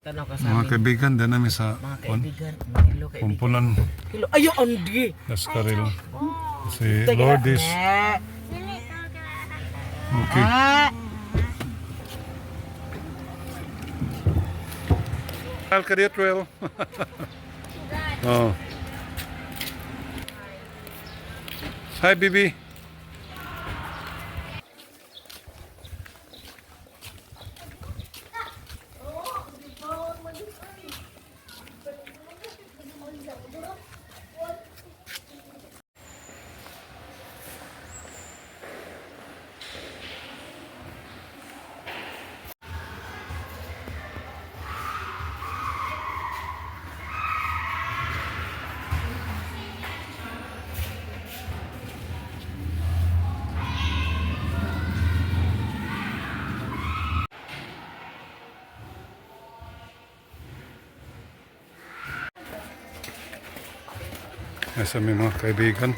Tanaw ka sa Mga amin. kaibigan, dyan namin sa Mga kaibigan, mga hello kaibigan. kumpulan Hello, ayo Andy. Lascaril. Si Lourdes. Okay. Alcadiatwell. Oh. Hi, Bibi. Nasa may mga kaibigan.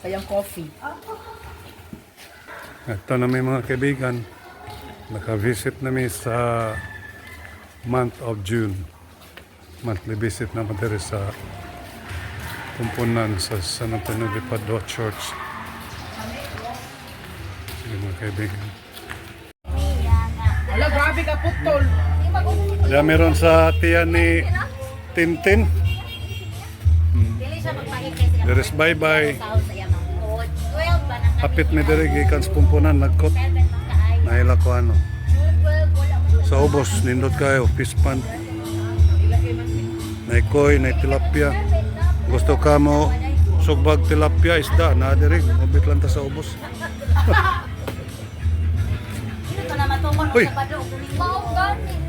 Kayang coffee. Ito na may mga kaibigan. Naka-visit namin sa month of June. Monthly visit naman dito sa kumpunan sa San Antonio de Padua Church. Yung mga kaibigan. Ala, grabe ka putol. Diyan meron sa tiyan ni Tintin. There is bye-bye. Hapit mi diri gikan sa kumpunan nagkot. Naila ko ano. Sa ubos nindot kayo pispan. Nay koy, nay tilapia. Gusto ka mo sugbag tilapia isda na diri mobit lang ta sa ubos. Ito na matungkol Uy. sa badong. Mao gani.